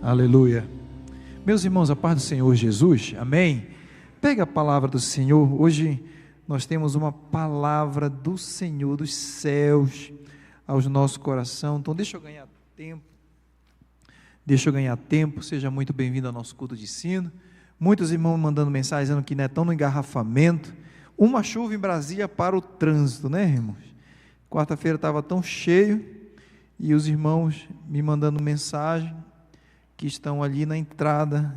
Aleluia. Meus irmãos, a paz do Senhor Jesus, amém? Pega a palavra do Senhor. Hoje nós temos uma palavra do Senhor dos céus aos nosso coração. Então deixa eu ganhar tempo, seja muito bem-vindo ao nosso culto de ensino. Muitos irmãos mandando mensagem dizendo que estão no engarrafamento. Uma chuva em Brasília para o trânsito, né, irmãos? Quarta-feira estava tão cheio e os irmãos me mandando mensagem que estão ali na entrada.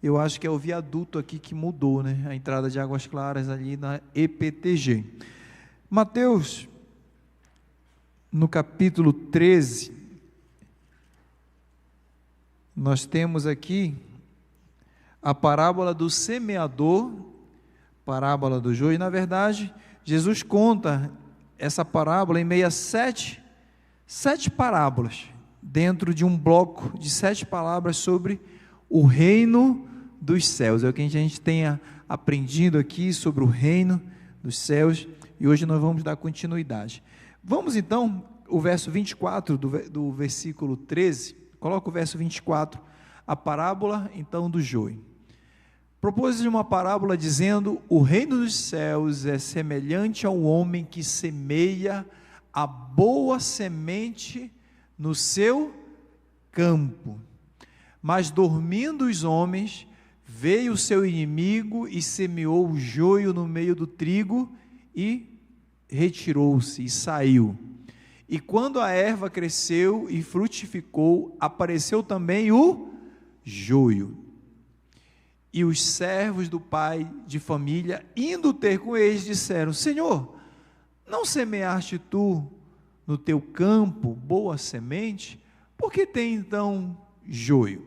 Eu acho que é o viaduto aqui que mudou, né? A entrada de Águas Claras ali na EPTG. Mateus, no capítulo 13, nós temos aqui a parábola do semeador, parábola do joio. E na verdade, Jesus conta essa parábola em meio a sete parábolas, dentro de um bloco de 7 palavras sobre o reino dos céus. É o que a gente tenha aprendido aqui sobre o reino dos céus, e hoje nós vamos dar continuidade. Vamos então, o verso 24 do versículo 13, coloca o verso 24, a parábola então do joio. Propôs-lhe uma parábola dizendo: o reino dos céus é semelhante ao homem que semeia a boa semente no seu campo. Mas dormindo os homens, veio o seu inimigo e semeou o joio no meio do trigo e retirou-se e saiu. E quando a erva cresceu e frutificou, apareceu também o joio. E os servos do pai de família, indo ter com eles, disseram: Senhor, não semeaste tu no teu campo boa semente? Por que tem então joio?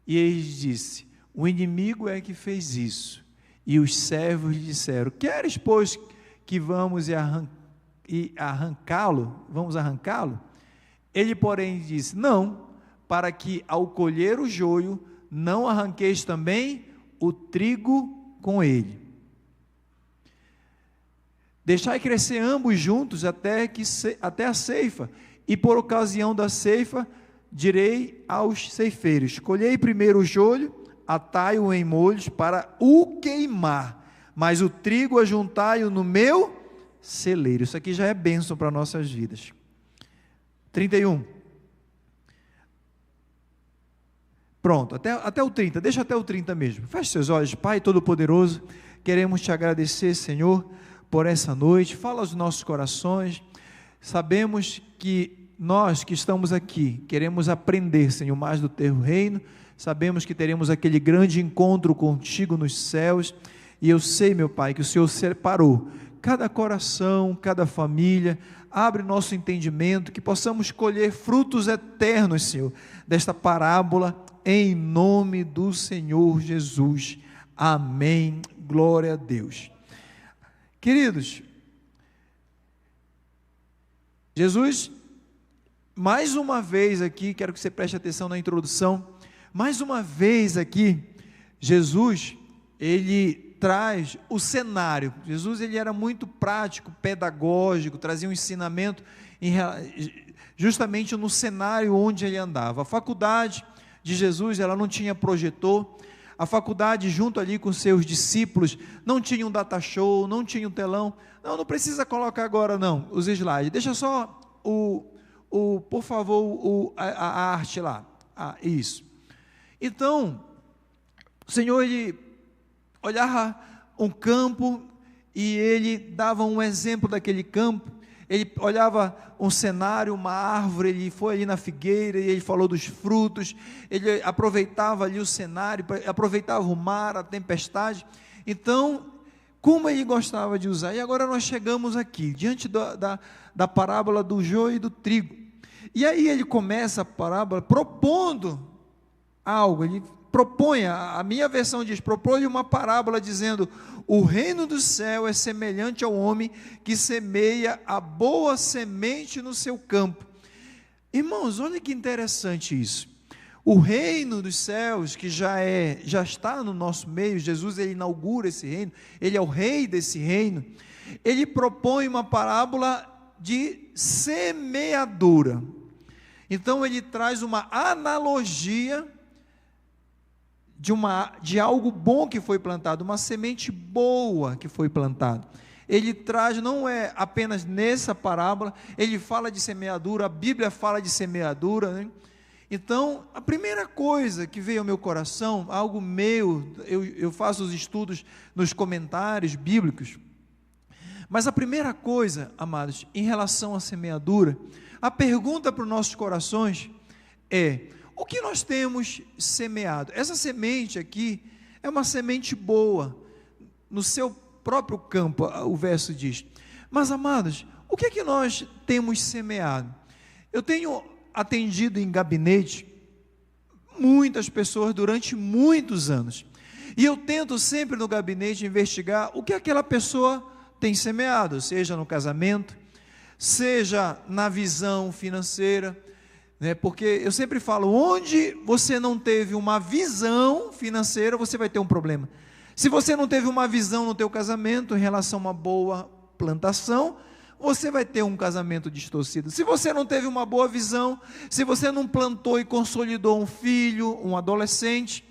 E ele disse: o inimigo é que fez isso. E os servos lhe disseram: queres, pois, que vamos arrancá-lo? Vamos arrancá-lo? Ele, porém, disse: não, para que ao colher o joio, não arranqueis também o trigo com ele. Deixai crescer ambos juntos até a ceifa, e por ocasião da ceifa, direi aos ceifeiros: colhei primeiro o joio, atai-o em molhos para o queimar, mas o trigo ajuntai-o no meu celeiro. Isso aqui já é bênção para nossas vidas. 31. Pronto, até o 30, deixa até o 30 mesmo. Feche seus olhos. Pai Todo-Poderoso, queremos te agradecer, Senhor, por essa noite. Fala aos nossos corações. Sabemos que nós que estamos aqui queremos aprender, Senhor, mais do teu reino. Sabemos que teremos aquele grande encontro contigo nos céus, e eu sei, meu Pai, que o Senhor separou cada coração, cada família. Abre nosso entendimento, que possamos colher frutos eternos, Senhor, desta parábola, em nome do Senhor Jesus. Amém. Glória a Deus. Queridos, Jesus, mais uma vez aqui, quero que você preste atenção na introdução, mais uma vez aqui, Jesus, ele traz o cenário. Jesus, ele era muito prático, pedagógico, trazia um ensinamento justamente no cenário onde ele andava. A faculdade de Jesus, ela não tinha projetor. A faculdade, junto ali com seus discípulos, não tinha um data show, não tinha um telão. Não precisa colocar agora não, os slides. Deixa só por favor, a arte lá. Isso. Então, o Senhor, ele olhava um campo e ele dava um exemplo daquele campo. Ele olhava um cenário, uma árvore, ele foi ali na figueira e ele falou dos frutos. Ele aproveitava ali o cenário, aproveitava o mar, a tempestade. Então, como ele gostava de usar. E agora nós chegamos aqui, diante da parábola do joio e do trigo. E aí ele começa a parábola propondo algo. Ele propõe, a minha versão diz, propõe uma parábola dizendo: o reino do céu é semelhante ao homem que semeia a boa semente no seu campo. Irmãos, olha que interessante isso. O reino dos céus, que já está no nosso meio, Jesus, ele inaugura esse reino, ele é o rei desse reino. Ele propõe uma parábola de semeadura. Então ele traz uma analogia de algo bom que foi plantado, uma semente boa que foi plantada. Ele traz, não é apenas nessa parábola, ele fala de semeadura, a Bíblia fala de semeadura, né? Então, a primeira coisa que veio ao meu coração, algo meu, eu faço os estudos nos comentários bíblicos, mas a primeira coisa, amados, em relação à semeadura, a pergunta para os nossos corações é: o que nós temos semeado? Essa semente aqui é uma semente boa, no seu próprio campo, o verso diz. Mas, amados, o que é que nós temos semeado? Eu tenho atendido em gabinete muitas pessoas durante muitos anos, e eu tento sempre no gabinete investigar o que aquela pessoa tem semeado, seja no casamento, seja na visão financeira, né? Porque eu sempre falo, onde você não teve uma visão financeira, você vai ter um problema. Se você não teve uma visão no teu casamento em relação a uma boa plantação, você vai ter um casamento distorcido. Se você não teve uma boa visão, se você não plantou e consolidou um filho, um adolescente,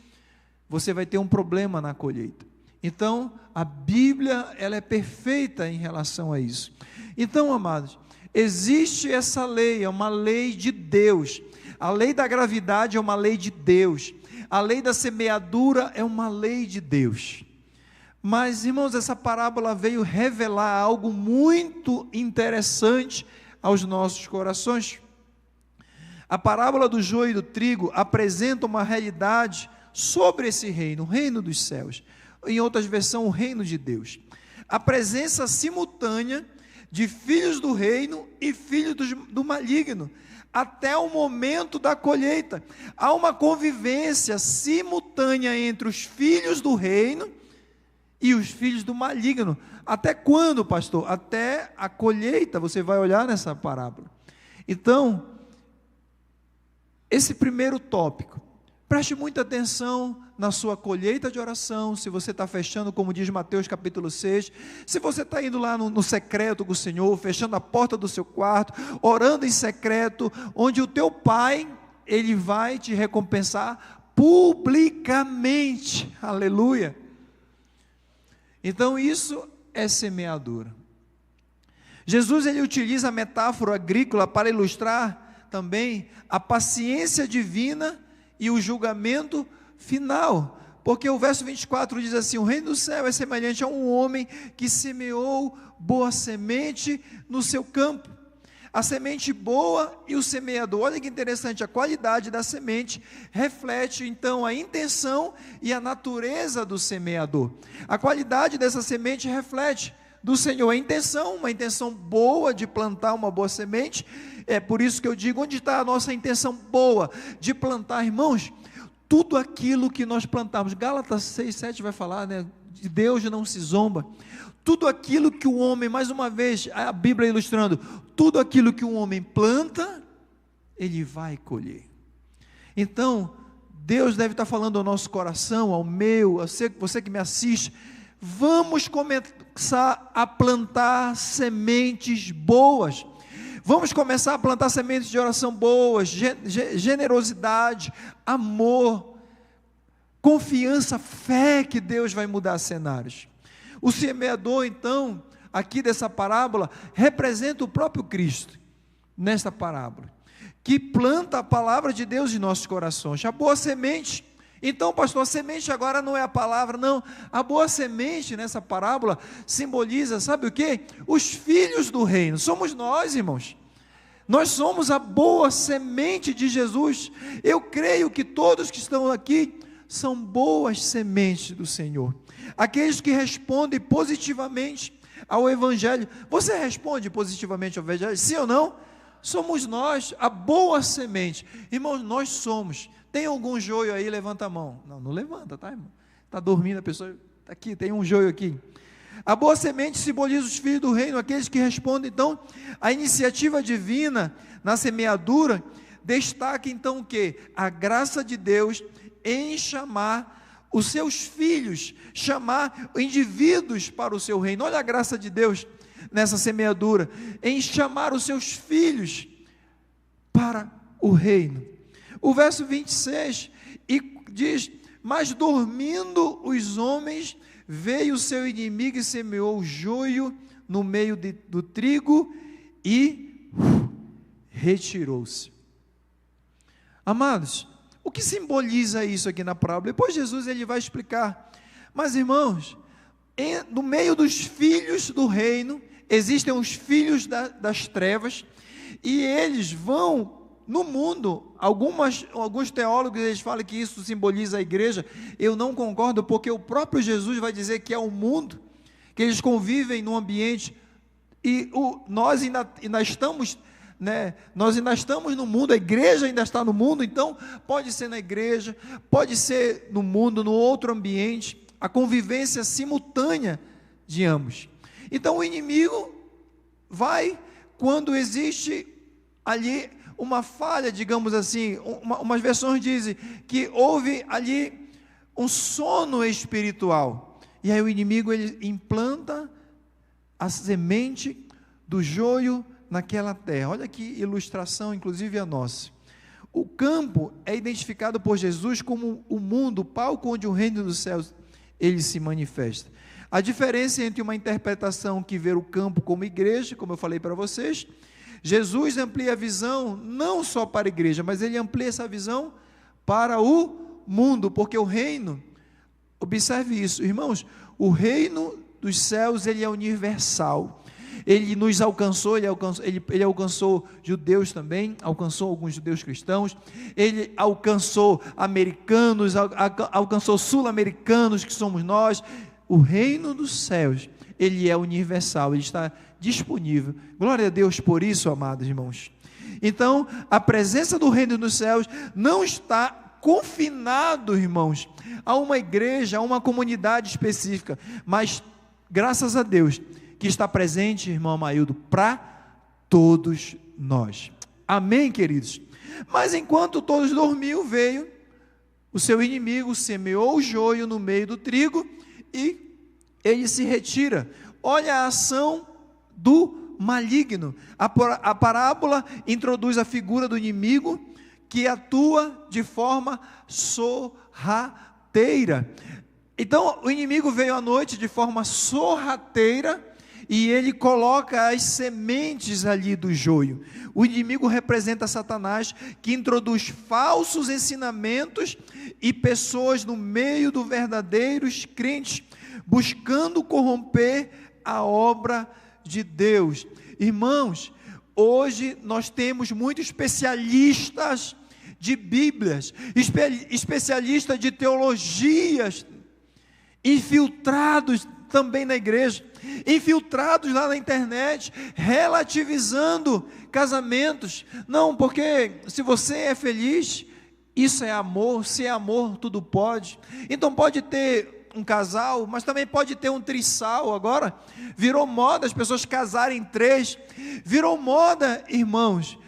você vai ter um problema na colheita. Então, a Bíblia, ela é perfeita em relação a isso. Então, amados, existe essa lei, é uma lei de Deus. A lei da gravidade é uma lei de Deus. A lei da semeadura é uma lei de Deus. Mas, irmãos, essa parábola veio revelar algo muito interessante aos nossos corações. A parábola do joio e do trigo apresenta uma realidade sobre esse reino, o reino dos céus. Em outras versões, o reino de Deus. A presença simultânea de filhos do reino e filhos do maligno, até o momento da colheita. Há uma convivência simultânea entre os filhos do reino e os filhos do maligno. Até quando, pastor? Até a colheita, você vai olhar nessa parábola. Então, esse primeiro tópico, preste muita atenção na sua colheita de oração, se você está fechando, como diz Mateus capítulo 6, se você está indo lá no secreto com o Senhor, fechando a porta do seu quarto, orando em secreto, onde o teu Pai, Ele vai te recompensar publicamente, aleluia. Então isso é semeadura. Jesus, ele utiliza a metáfora agrícola para ilustrar também a paciência divina e o julgamento final, porque o verso 24 diz assim: o reino do céu é semelhante a um homem que semeou boa semente no seu campo. A semente boa e o semeador, olha que interessante, a qualidade da semente reflete então a intenção e a natureza do semeador. A qualidade dessa semente reflete do Senhor a intenção, uma intenção boa de plantar uma boa semente. É por isso que eu digo, onde está a nossa intenção boa de plantar, irmãos? Tudo aquilo que nós plantamos, Gálatas 6:7 vai falar, né? De Deus não se zomba. Tudo aquilo que o homem, mais uma vez, a Bíblia ilustrando, tudo aquilo que o homem planta, ele vai colher. Então, Deus deve estar falando ao nosso coração, ao meu, a você que me assiste, vamos começar a plantar sementes boas. Vamos começar a plantar sementes de oração boas, generosidade, amor, confiança, fé que Deus vai mudar cenários. O semeador, então, aqui dessa parábola, representa o próprio Cristo, nesta parábola, que planta a palavra de Deus em nossos corações, a boa semente. Então, pastor, a semente agora não é a palavra, não. A boa semente nessa parábola simboliza, sabe o quê? Os filhos do reino, somos nós, irmãos. Nós somos a boa semente de Jesus. Eu creio que todos que estão aqui são boas sementes do Senhor. Aqueles que respondem positivamente ao Evangelho. Você responde positivamente ao Evangelho? Sim ou não? Somos nós, a boa semente. Irmãos, nós somos. Tem algum joio aí? Levanta a mão. Não, não levanta, tá, irmão? Está dormindo a pessoa. Está aqui, tem um joio aqui. A boa semente simboliza os filhos do reino, aqueles que respondem. Então, a iniciativa divina na semeadura destaca então o quê? A graça de Deus em chamar os seus filhos, chamar indivíduos para o seu reino. Olha a graça de Deus nessa semeadura, em chamar os seus filhos para o reino. O verso 26 e diz: mas dormindo os homens, veio o seu inimigo e semeou o joio no meio do trigo e retirou-se. Amados, o que simboliza isso aqui na parábola? Depois Jesus ele vai explicar. Mas irmãos, no meio dos filhos do reino, existem os filhos das trevas, e eles vão no mundo. Alguns teólogos eles falam que isso simboliza a igreja. Eu não concordo, porque o próprio Jesus vai dizer que é o mundo, que eles convivem num ambiente, e nós ainda estamos, nós ainda estamos no mundo, a igreja ainda está no mundo. Então pode ser na igreja, pode ser no mundo, no outro ambiente, a convivência simultânea de ambos. Então o inimigo vai, quando existe ali uma falha, digamos assim, umas versões dizem que houve ali um sono espiritual, e aí o inimigo ele implanta a semente do joio naquela terra. Olha que ilustração, inclusive a nossa. O campo é identificado por Jesus como o mundo, o palco onde o reino dos céus ele se manifesta. A diferença entre uma interpretação que vê o campo como igreja, como eu falei para vocês, Jesus amplia a visão não só para a igreja, mas ele amplia essa visão para o mundo, porque o reino, observe isso, irmãos, o reino dos céus ele é universal. Ele nos alcançou, ele alcançou judeus também, alcançou alguns judeus cristãos, ele alcançou americanos, alcançou sul-americanos, que somos nós. O reino dos céus, ele é universal, ele está disponível. Glória a Deus por isso, amados irmãos. Então, a presença do reino dos céus não está confinado, irmãos, a uma igreja, a uma comunidade específica, mas, graças a Deus, que está presente, irmão Amaildo, para todos nós. Amém, queridos? Mas enquanto todos dormiam, veio o seu inimigo, semeou o joio no meio do trigo, e ele se retira. Olha a ação do maligno. A parábola introduz a figura do inimigo, que atua de forma sorrateira. Então o inimigo veio à noite de forma sorrateira, e ele coloca as sementes ali do joio. O inimigo representa Satanás, que introduz falsos ensinamentos e pessoas no meio dos verdadeiros crentes, buscando corromper a obra de Deus. Irmãos, hoje nós temos muitos especialistas de Bíblias, especialistas de teologias, infiltrados também na igreja, infiltrados lá na internet, relativizando casamentos. Não, porque se você é feliz, isso é amor, se é amor, tudo pode. Então pode ter um casal, mas também pode ter um trissal. Agora virou moda as pessoas casarem três, virou moda, irmãos,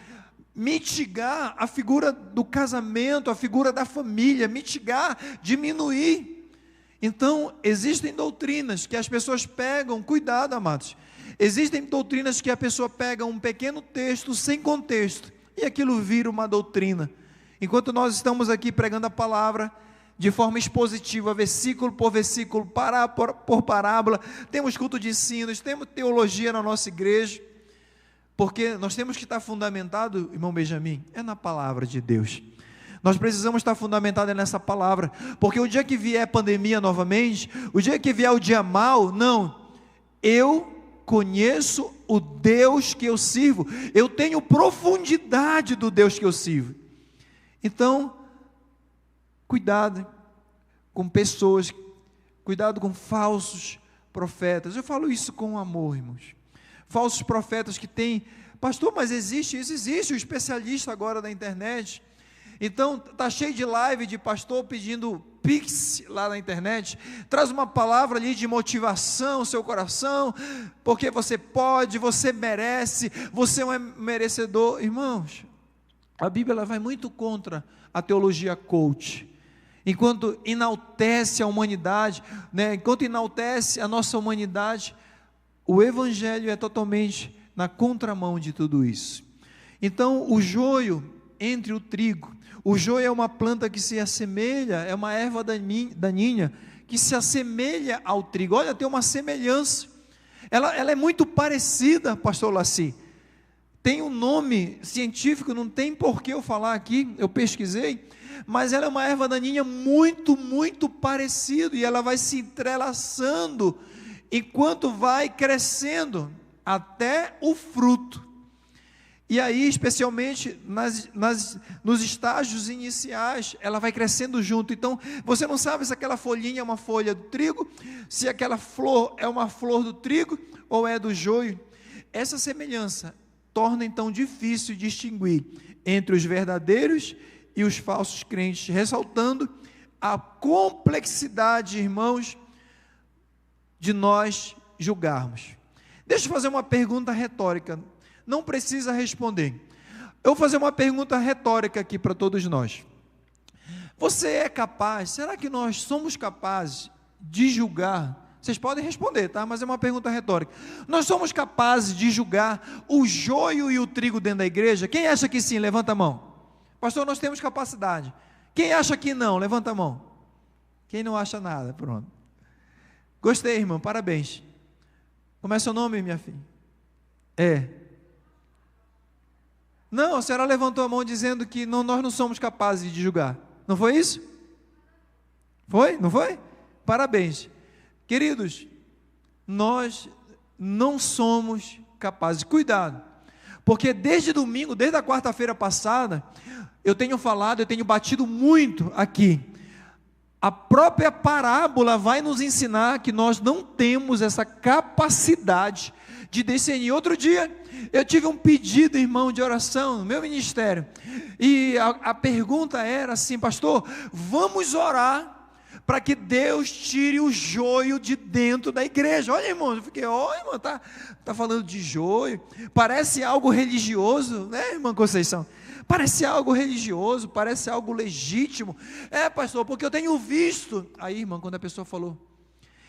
mitigar a figura do casamento, a figura da família, mitigar, diminuir. Então, existem doutrinas que as pessoas pegam, cuidado, amados, existem doutrinas que a pessoa pega um pequeno texto sem contexto, e aquilo vira uma doutrina. Enquanto nós estamos aqui pregando a palavra de forma expositiva, versículo por versículo, por parábola, temos culto de ensinos, temos teologia na nossa igreja, porque nós temos que estar fundamentado, irmão Benjamin, é na palavra de Deus. Nós precisamos estar fundamentados nessa palavra, porque o dia que vier pandemia novamente, o dia que vier o dia mau, não, eu conheço o Deus que eu sirvo, eu tenho profundidade do Deus que eu sirvo. Então, cuidado com pessoas, cuidado com falsos profetas. Eu falo isso com amor, irmãos. Falsos profetas que têm, pastor, mas existe isso, existe o especialista agora da internet. Então, está cheio de live de pastor pedindo pix lá na internet, traz uma palavra ali de motivação ao seu coração, porque você pode, você merece, você é um merecedor. Irmãos, a Bíblia ela vai muito contra a teologia coach, enquanto enaltece a humanidade, enquanto enaltece a nossa humanidade, o Evangelho é totalmente na contramão de tudo isso. Então, o joio, entre o trigo. O joio é uma planta que se assemelha, é uma erva daninha, que se assemelha ao trigo. Olha, tem uma semelhança. Ela é muito parecida, pastor Laci. Tem um nome científico, não tem por que eu falar aqui, eu pesquisei, mas ela é uma erva daninha muito, muito parecida, e ela vai se entrelaçando, enquanto vai crescendo, até o fruto. E aí, especialmente nos estágios iniciais, ela vai crescendo junto. Então, você não sabe se aquela folhinha é uma folha do trigo, se aquela flor é uma flor do trigo, ou é do joio. Essa semelhança torna então difícil distinguir entre os verdadeiros e os falsos crentes, ressaltando a complexidade, irmãos, de nós julgarmos. Deixa eu fazer uma pergunta retórica, não precisa responder. Eu vou fazer uma pergunta retórica aqui para todos nós. Você é capaz, será que nós somos capazes de julgar? Vocês podem responder, tá? Mas é uma pergunta retórica. Nós somos capazes de julgar o joio e o trigo dentro da igreja? Quem acha que sim? Levanta a mão. Pastor, nós temos capacidade. Quem acha que não? Levanta a mão. Quem não acha nada? Pronto. Gostei, irmão, parabéns. Como é seu nome, minha filha? Não, a senhora levantou a mão dizendo que nós não somos capazes de julgar. Não foi isso? Foi? Não foi? Parabéns. Queridos, nós não somos capazes. Cuidado, porque desde domingo, desde a quarta-feira passada, eu tenho batido muito aqui. A própria parábola vai nos ensinar que nós não temos essa capacidade de discernir. Outro dia, eu tive um pedido, irmão, de oração no meu ministério, e a pergunta era assim: pastor, vamos orar para que Deus tire o joio de dentro da igreja. Olha, irmão, eu fiquei, irmão, tá falando de joio, parece algo religioso, né, irmã Conceição? Parece algo religioso, parece algo legítimo. Pastor, porque eu tenho visto. Aí, irmã, quando a pessoa falou,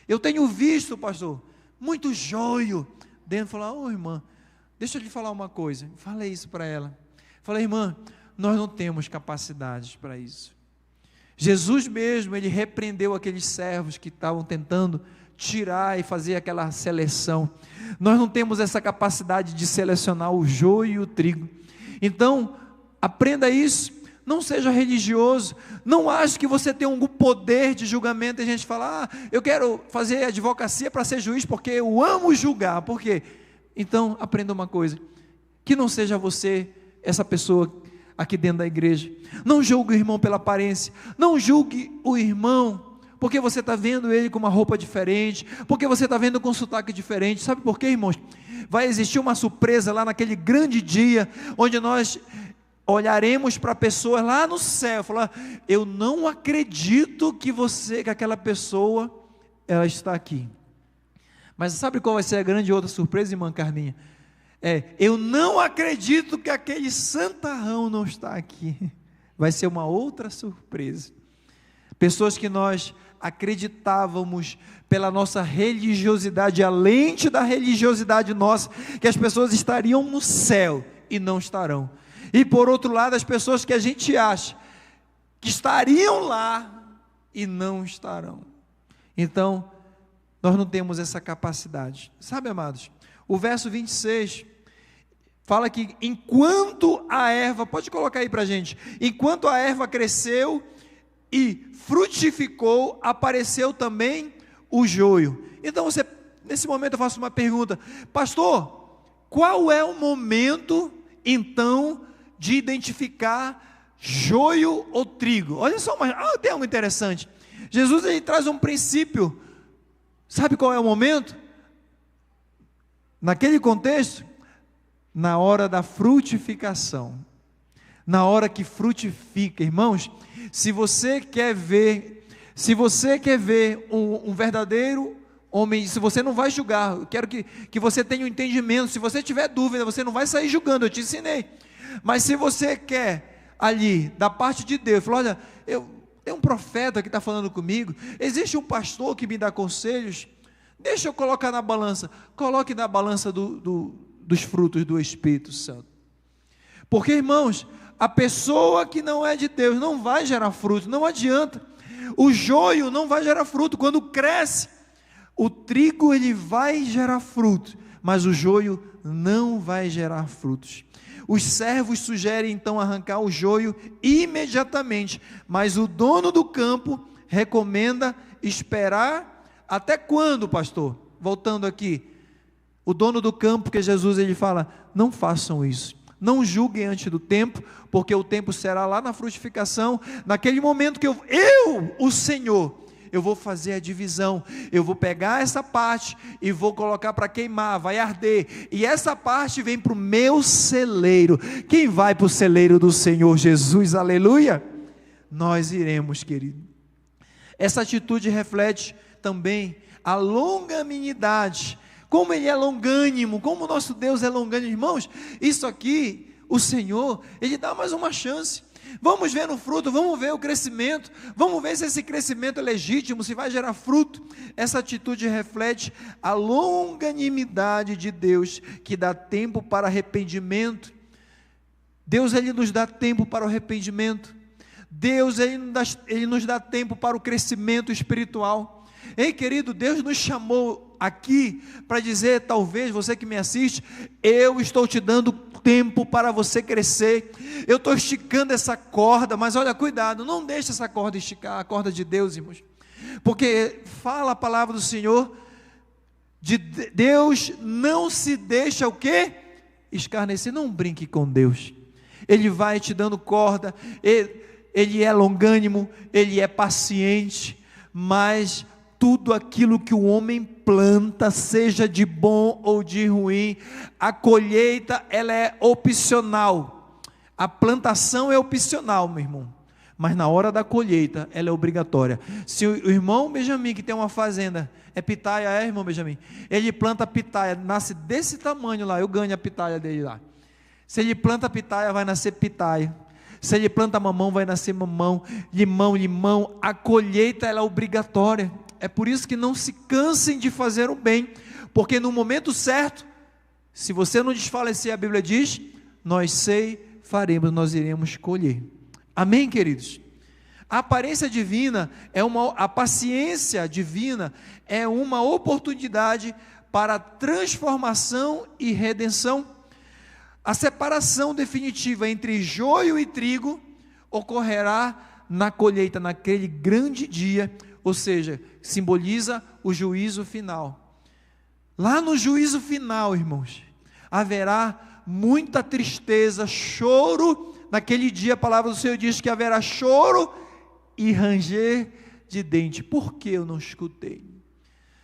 eu tenho visto, pastor, muito joio dentro, falou, irmã, deixa eu lhe falar uma coisa. Falei isso para ela. Falei, irmã, nós não temos capacidades para isso. Jesus mesmo, ele repreendeu aqueles servos que estavam tentando tirar e fazer aquela seleção. Nós não temos essa capacidade de selecionar o joio e o trigo. Então, aprenda isso, não seja religioso, não ache que você tem algum poder de julgamento. A gente fala, eu quero fazer advocacia para ser juiz, porque eu amo julgar. Por quê? Então, aprenda uma coisa, que não seja você essa pessoa aqui dentro da igreja. Não julgue o irmão pela aparência, não julgue o irmão porque você está vendo ele com uma roupa diferente, porque você está vendo com um sotaque diferente. Sabe por quê, irmãos? Vai existir uma surpresa lá naquele grande dia, onde nós olharemos para pessoas lá no céu, falar, eu não acredito que aquela pessoa, ela está aqui. Mas sabe qual vai ser a grande outra surpresa, irmã Carminha? Eu não acredito que aquele santarrão não está aqui. Vai ser uma outra surpresa. Pessoas que nós acreditávamos pela nossa religiosidade, além da religiosidade nossa, que as pessoas estariam no céu e não estarão. E por outro lado, as pessoas que a gente acha que estariam lá e não estarão. Então, nós não temos essa capacidade. Sabe, amados, o verso 26 fala que enquanto a erva, pode colocar aí para a gente, enquanto a erva cresceu e frutificou, apareceu também o joio. Então nesse momento eu faço uma pergunta, pastor, qual é o momento então de identificar joio ou trigo? Olha só, tem algo interessante. Jesus, ele traz um princípio. Sabe qual é o momento? Naquele contexto, na hora da frutificação, na hora que frutifica. Irmãos, se você quer ver um verdadeiro homem, se você não vai julgar, eu quero que você tenha um entendimento. Se você tiver dúvida, você não vai sair julgando, eu te ensinei. Mas se você quer ali, da parte de Deus, falar, olha, tem um profeta que está falando comigo, existe um pastor que me dá conselhos, deixa eu colocar na balança. Coloque na balança dos frutos do Espírito Santo. Porque, irmãos, A pessoa que não é de Deus não vai gerar fruto, não adianta. O joio não vai gerar fruto. Quando cresce, o trigo ele vai gerar fruto, mas o joio não vai gerar frutos. Os servos sugerem então arrancar o joio imediatamente, mas o dono do campo recomenda esperar até quando, pastor? Voltando aqui, o dono do campo, que Jesus, ele fala, não façam isso, não julguem antes do tempo, porque o tempo será lá na frutificação, naquele momento que o Senhor, eu vou fazer a divisão, eu vou pegar essa parte e vou colocar para queimar, vai arder, e essa parte vem para o meu celeiro. Quem vai para o celeiro do Senhor Jesus, aleluia? Nós iremos, querido. Essa atitude reflete também a longanimidade, como Ele é longânimo, como o nosso Deus é longânimo. Irmãos, isso aqui, o Senhor, Ele dá mais uma chance. Vamos ver no fruto, vamos ver o crescimento, vamos ver se esse crescimento é legítimo, se vai gerar fruto. Essa atitude reflete a longanimidade de Deus, que dá tempo para arrependimento. Deus, Ele nos dá tempo para o arrependimento. Deus, Ele nos dá tempo para o crescimento espiritual. Ei, querido, Deus nos chamou aqui para dizer, talvez você que me assiste, eu estou te dando tempo para você crescer, eu estou esticando essa corda, mas olha, cuidado, não deixe essa corda esticar, a corda de Deus, irmãos, porque fala a palavra do Senhor, de Deus não se deixa o quê? Escarnecer. Não brinque com Deus, Ele vai te dando corda, Ele é longânimo, Ele é paciente, mas tudo aquilo que o homem planta, seja de bom ou de ruim, a colheita ela é opcional, a plantação é opcional, meu irmão, mas na hora da colheita, ela é obrigatória. Se o irmão Benjamin, que tem uma fazenda, é pitaia, irmão Benjamin, ele planta pitaia, nasce desse tamanho lá, eu ganho a pitaia dele lá. Se ele planta pitaia, vai nascer pitaia. Se ele planta mamão, vai nascer mamão, limão, a colheita ela é obrigatória. É por isso que não se cansem de fazer o bem, porque no momento certo, se você não desfalecer, a Bíblia diz, nós faremos, nós iremos colher. Amém, queridos? A aparência divina, a paciência divina é uma oportunidade para transformação e redenção. A separação definitiva entre joio e trigo ocorrerá na colheita, naquele grande dia, ou seja, simboliza o juízo final. Lá no juízo final, irmãos, haverá muita tristeza, choro. Naquele dia a palavra do Senhor diz que haverá choro e ranger de dente. Por que eu não escutei?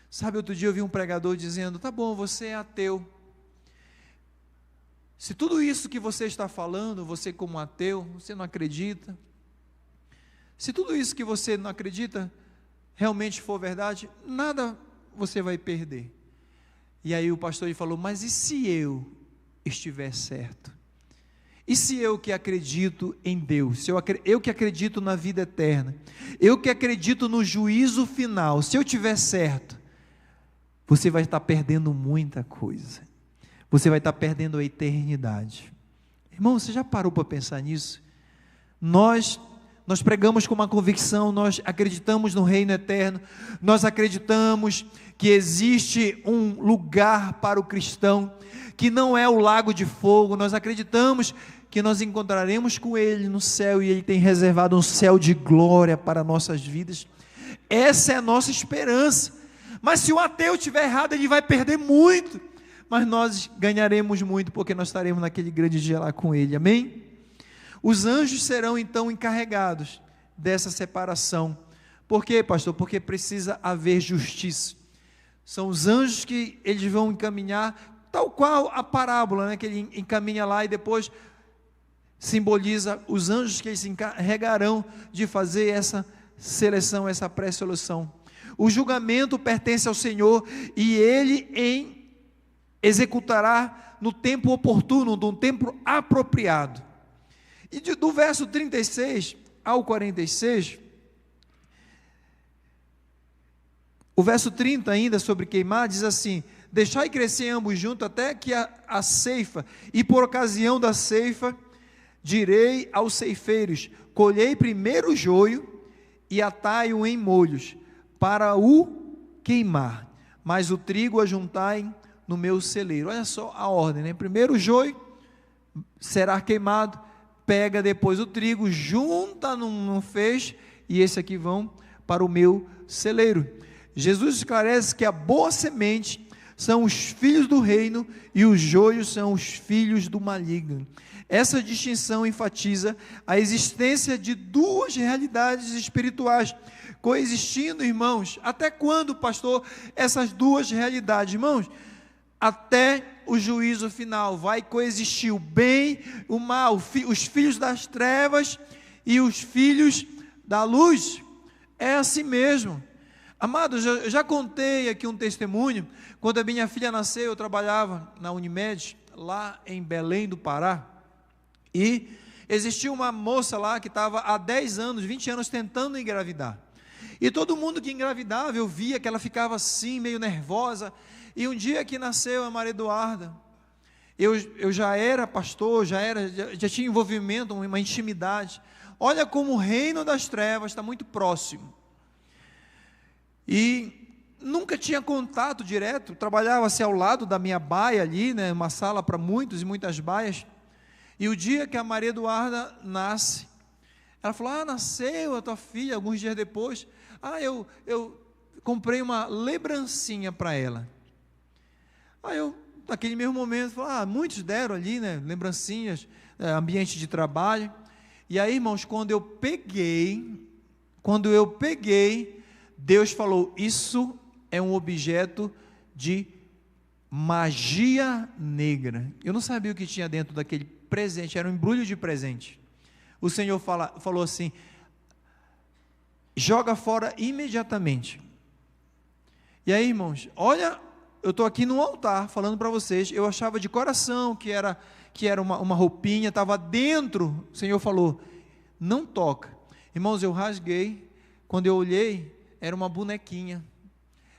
Sabe, outro dia eu vi um pregador dizendo, tá bom, você é ateu, se tudo isso que você está falando, você como ateu, você não acredita, se tudo isso que você não acredita realmente for verdade, nada você vai perder. E aí o pastor falou, mas e se eu estiver certo? E se eu que acredito em Deus, eu que acredito na vida eterna, eu que acredito no juízo final, se eu estiver certo, você vai estar perdendo muita coisa, você vai estar perdendo a eternidade. Irmão, você já parou para pensar nisso? Nós pregamos com uma convicção, nós acreditamos no reino eterno, nós acreditamos que existe um lugar para o cristão, que não é o lago de fogo, nós acreditamos que nós encontraremos com Ele no céu, e Ele tem reservado um céu de glória para nossas vidas. Essa é a nossa esperança. Mas se o ateu estiver errado, ele vai perder muito, mas nós ganharemos muito, porque nós estaremos naquele grande dia lá com Ele, amém? Os anjos serão então encarregados dessa separação. Por quê, pastor? Porque precisa haver justiça. São os anjos que eles vão encaminhar, tal qual a parábola, né, que ele encaminha lá e depois simboliza os anjos que eles se encarregarão de fazer essa seleção, essa pré-seleção. O julgamento pertence ao Senhor e Ele executará no tempo oportuno, no tempo apropriado. E do verso 36 ao 46, o verso 30 ainda sobre queimar, diz assim, deixai crescer ambos juntos até que a ceifa, e por ocasião da ceifa, direi aos ceifeiros: colhei primeiro o joio e atai-o em molhos, para o queimar, mas o trigo ajuntai no meu celeiro. Olha só a ordem, né? Primeiro o joio será queimado, pega depois o trigo, junta num feixe, e esse aqui vão para o meu celeiro. Jesus esclarece que a boa semente são os filhos do reino e os joios são os filhos do maligno. Essa distinção enfatiza a existência de duas realidades espirituais coexistindo, irmãos. Até quando, pastor, essas duas realidades, irmãos? Até o juízo final vai coexistir o bem, o mal, os filhos das trevas e os filhos da luz. É assim mesmo. Amados, eu já contei aqui um testemunho. Quando a minha filha nasceu, eu trabalhava na Unimed, lá em Belém do Pará, e existia uma moça lá que estava há 10 anos, 20 anos tentando engravidar, e todo mundo que engravidava, eu via que ela ficava assim, meio nervosa. E um dia que nasceu a Maria Eduarda, eu já era pastor, já tinha envolvimento, uma intimidade. Olha como o reino das trevas está muito próximo, e nunca tinha contato direto. Trabalhava-se ao lado da minha baia ali, né, uma sala para muitos e muitas baias. E o dia que a Maria Eduarda nasce, ela falou: nasceu a tua filha. Alguns dias depois, eu comprei uma lembrancinha para ela. Eu, naquele mesmo momento, falei: muitos deram ali, né, lembrancinhas, ambiente de trabalho. E aí, irmãos, quando eu peguei, Deus falou: isso é um objeto de magia negra. Eu não sabia o que tinha dentro daquele presente, era um embrulho de presente. O Senhor falou assim: joga fora imediatamente. E aí, irmãos, olha, eu estou aqui no altar falando para vocês, eu achava de coração que era uma roupinha, estava dentro. O Senhor falou: não toca. Irmãos, eu rasguei. Quando eu olhei, era uma bonequinha,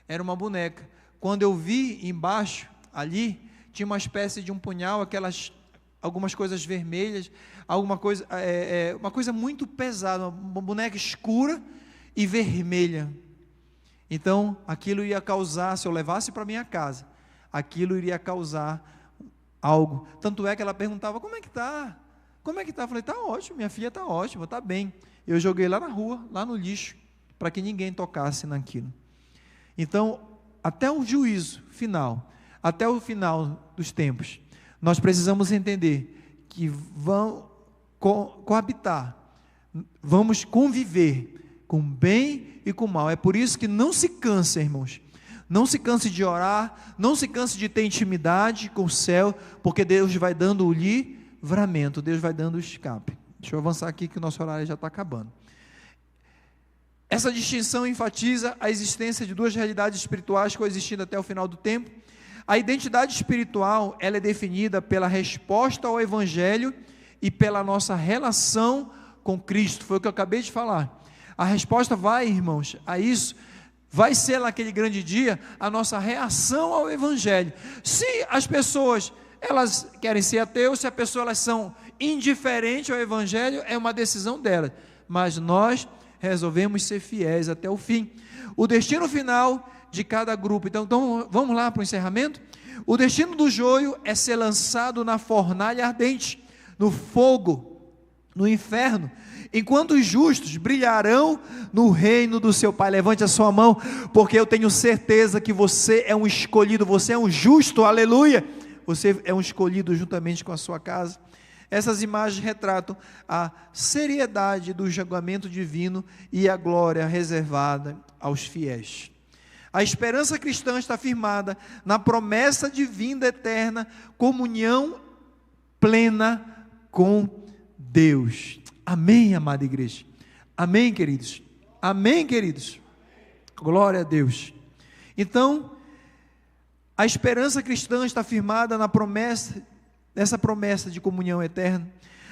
era uma boneca. Quando eu vi embaixo, ali, tinha uma espécie de um punhal, algumas coisas vermelhas, uma coisa muito pesada, uma boneca escura e vermelha. Então, aquilo ia causar, se eu levasse para minha casa, aquilo iria causar algo. Tanto é que ela perguntava: como é que está? Eu falei: está ótimo, minha filha está ótima, está bem. Eu joguei lá na rua, lá no lixo, para que ninguém tocasse naquilo. Então, até o juízo final, até o final dos tempos, nós precisamos entender que vão coabitar, vamos conviver com o bem e com o mal. É por isso que não se canse, irmãos, não se canse de orar, não se canse de ter intimidade com o céu, porque Deus vai dando o livramento, Deus vai dando o escape. Deixa eu avançar aqui que o nosso horário já está acabando. Essa distinção enfatiza a existência de duas realidades espirituais coexistindo até o final do tempo. A identidade espiritual, ela é definida pela resposta ao Evangelho e pela nossa relação com Cristo. Foi o que eu acabei de falar. A resposta vai, irmãos, a isso, vai ser naquele grande dia a nossa reação ao Evangelho. Se as pessoas, elas querem ser ateus, se as pessoas elas são indiferentes ao Evangelho, é uma decisão delas. Mas nós resolvemos ser fiéis até o fim. O destino final de cada grupo. Então vamos lá para o encerramento. O destino do joio é ser lançado na fornalha ardente, no fogo, no inferno, enquanto os justos brilharão no reino do seu Pai. Levante a sua mão, porque eu tenho certeza que você é um escolhido, você é um justo, aleluia, você é um escolhido juntamente com a sua casa. Essas imagens retratam a seriedade do julgamento divino e a glória reservada aos fiéis. A esperança cristã está firmada na promessa de vinda eterna, comunhão plena com Deus. Amém, amada igreja? Amém, queridos? Amém, queridos? Glória a Deus. Então, a esperança cristã está firmada nessa promessa de comunhão eterna.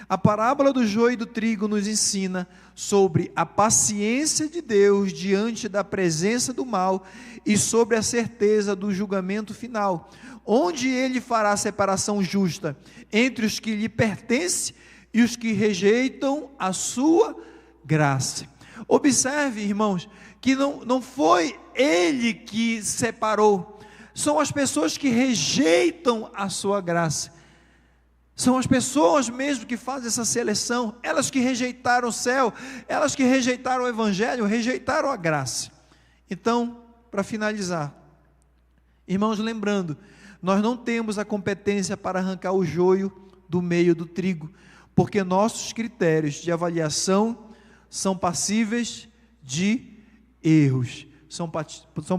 A parábola do joio e do trigo nos ensina sobre a paciência de Deus diante da presença do mal e sobre a certeza do julgamento final, onde Ele fará a separação justa entre os que lhe pertencem e os que rejeitam a sua graça. Observe, irmãos, que não foi ele que separou, são as pessoas que rejeitam a sua graça. São as pessoas mesmo que fazem essa seleção, elas que rejeitaram o céu, elas que rejeitaram o evangelho, rejeitaram a graça. Então, para finalizar, irmãos, lembrando, nós não temos a competência para arrancar o joio do meio do trigo, porque nossos critérios de avaliação são passíveis de erros, são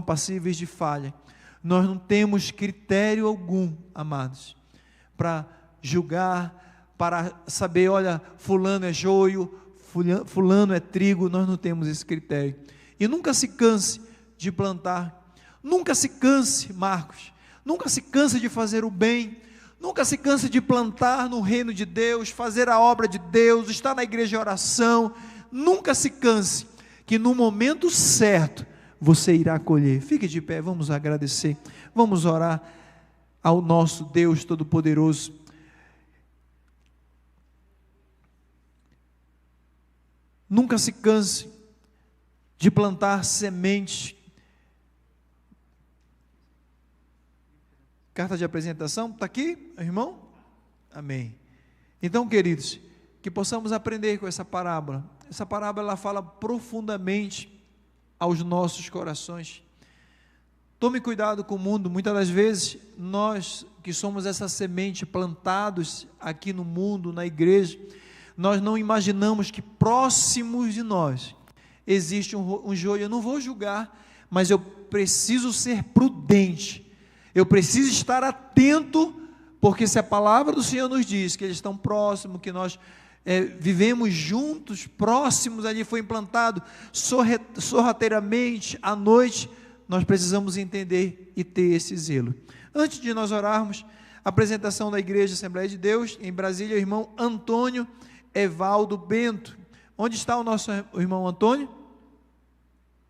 passíveis de falha. Nós não temos critério algum, amados, para julgar, para saber, olha, fulano é joio, fulano é trigo. Nós não temos esse critério. E nunca se canse de plantar, nunca se canse, Marcos, nunca se canse de fazer o bem, nunca se canse de plantar no reino de Deus, fazer a obra de Deus, estar na igreja de oração. Nunca se canse, que no momento certo você irá colher. Fique de pé, vamos agradecer, vamos orar ao nosso Deus Todo-Poderoso. Nunca se canse de plantar sementes. Carta de apresentação, está aqui, irmão? Amém. Então, queridos, que possamos aprender com essa parábola. Essa parábola, ela fala profundamente aos nossos corações. Tome cuidado com o mundo. Muitas das vezes, nós que somos essa semente plantados aqui no mundo, na igreja, nós não imaginamos que próximos de nós existe um joio. Eu não vou julgar, mas eu preciso ser prudente, eu preciso estar atento, porque se a palavra do Senhor nos diz que eles estão próximos, que nós vivemos juntos, próximos, ali foi implantado sorrateiramente à noite, nós precisamos entender e ter esse zelo. Antes de nós orarmos, a apresentação da Igreja Assembleia de Deus em Brasília, o irmão Antônio Evaldo Bento. Onde está o nosso irmão Antônio?